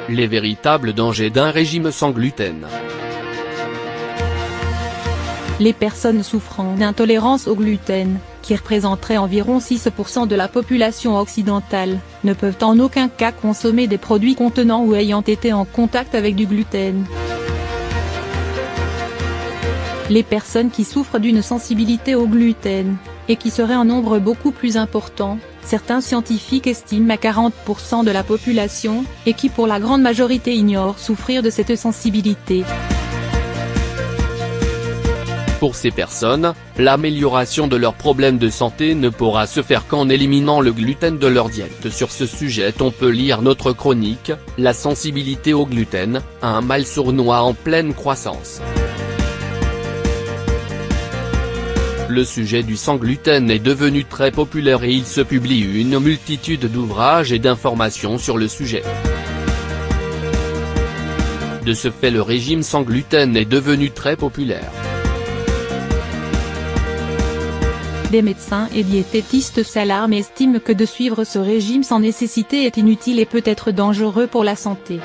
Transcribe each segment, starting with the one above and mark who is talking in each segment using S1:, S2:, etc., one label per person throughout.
S1: Les véritables dangers d'un régime sans gluten.
S2: Les personnes souffrant d'intolérance au gluten, qui représenteraient environ 6% de la population occidentale, ne peuvent en aucun cas consommer des produits contenant ou ayant été en contact avec du gluten. Les personnes qui souffrent d'une sensibilité au gluten, et qui seraient en nombre beaucoup plus important, certains scientifiques estiment à 40% de la population, et qui pour la grande majorité ignorent souffrir de cette sensibilité.
S1: Pour ces personnes, l'amélioration de leurs problèmes de santé ne pourra se faire qu'en éliminant le gluten de leur diète. Sur ce sujet on peut lire notre chronique, La sensibilité au gluten, un mal sournois en pleine croissance. Le sujet du sans gluten est devenu très populaire et il se publie une multitude d'ouvrages et d'informations sur le sujet. De ce fait le régime sans gluten est devenu très populaire.
S2: Des médecins et diététistes s'alarment et estiment que de suivre ce régime sans nécessité est inutile et peut être dangereux pour la santé.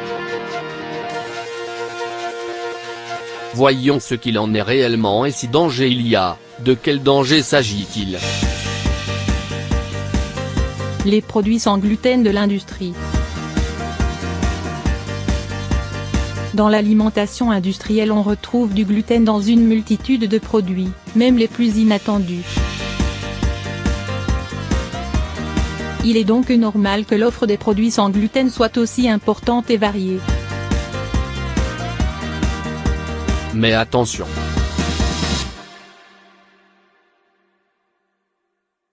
S1: Voyons ce qu'il en est réellement et si danger il y a, de quel danger s'agit-il?
S2: Les produits sans gluten de l'industrie. Dans l'alimentation industrielle on retrouve du gluten dans une multitude de produits, même les plus inattendus. Il est donc normal que l'offre des produits sans gluten soit aussi importante et variée.
S1: Mais attention!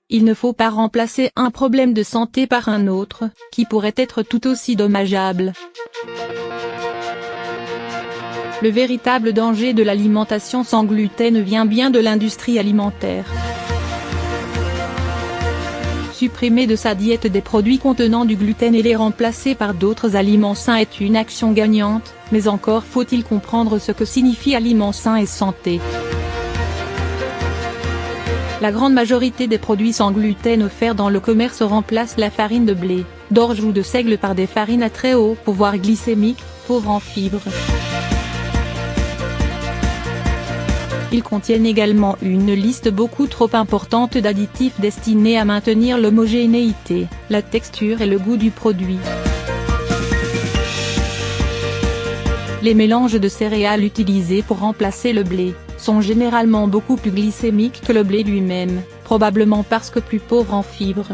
S2: Il ne faut pas remplacer un problème de santé par un autre, qui pourrait être tout aussi dommageable. Le véritable danger de l'alimentation sans gluten vient bien de l'industrie alimentaire. Supprimer de sa diète des produits contenant du gluten et les remplacer par d'autres aliments sains est une action gagnante, mais encore faut-il comprendre ce que signifie aliment sain et santé. La grande majorité des produits sans gluten offerts dans le commerce remplacent la farine de blé, d'orge ou de seigle par des farines à très haut pouvoir glycémique, pauvres en fibres. Ils contiennent également une liste beaucoup trop importante d'additifs destinés à maintenir l'homogénéité, la texture et le goût du produit. Les mélanges de céréales utilisés pour remplacer le blé sont généralement beaucoup plus glycémiques que le blé lui-même, probablement parce que plus pauvres en fibres.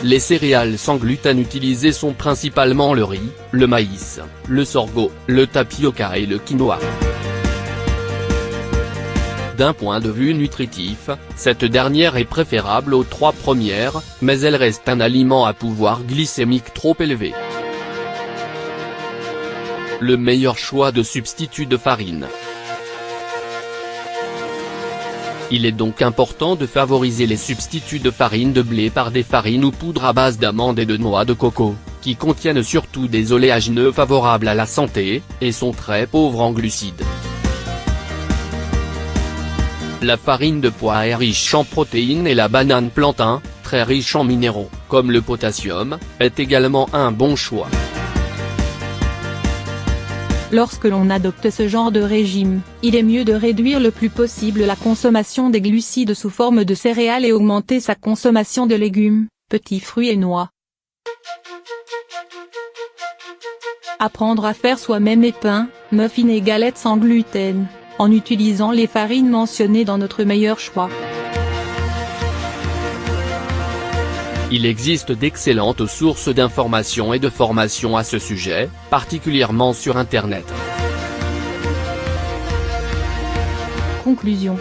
S1: Les céréales sans gluten utilisées sont principalement le riz, le maïs, le sorgho, le tapioca et le quinoa. D'un point de vue nutritif, cette dernière est préférable aux trois premières, mais elle reste un aliment à pouvoir glycémique trop élevé. Le meilleur choix de substitut de farine. Il est donc important de favoriser les substituts de farine de blé par des farines ou poudres à base d'amandes et de noix de coco, qui contiennent surtout des oléagineux favorables à la santé, et sont très pauvres en glucides. La farine de pois est riche en protéines et la banane plantain, très riche en minéraux, comme le potassium, est également un bon choix.
S2: Lorsque l'on adopte ce genre de régime, il est mieux de réduire le plus possible la consommation des glucides sous forme de céréales et augmenter sa consommation de légumes, petits fruits et noix. Apprendre à faire soi-même les pains, muffins et galettes sans gluten, en utilisant les farines mentionnées dans notre meilleur choix.
S1: Il existe d'excellentes sources d'informations et de formation à ce sujet, particulièrement sur Internet.
S2: Conclusion.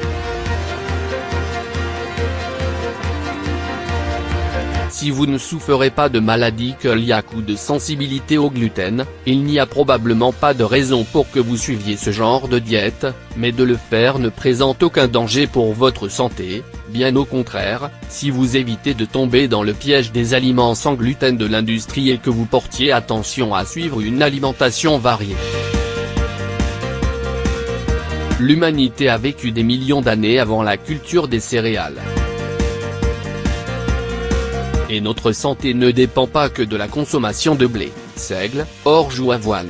S1: Si vous ne souffrez pas de maladie cœliaque ou de sensibilité au gluten, il n'y a probablement pas de raison pour que vous suiviez ce genre de diète, mais de le faire ne présente aucun danger pour votre santé, bien au contraire, si vous évitez de tomber dans le piège des aliments sans gluten de l'industrie et que vous portiez attention à suivre une alimentation variée. L'humanité a vécu des millions d'années avant la culture des céréales. Et notre santé ne dépend pas que de la consommation de blé, seigle, orge ou avoine.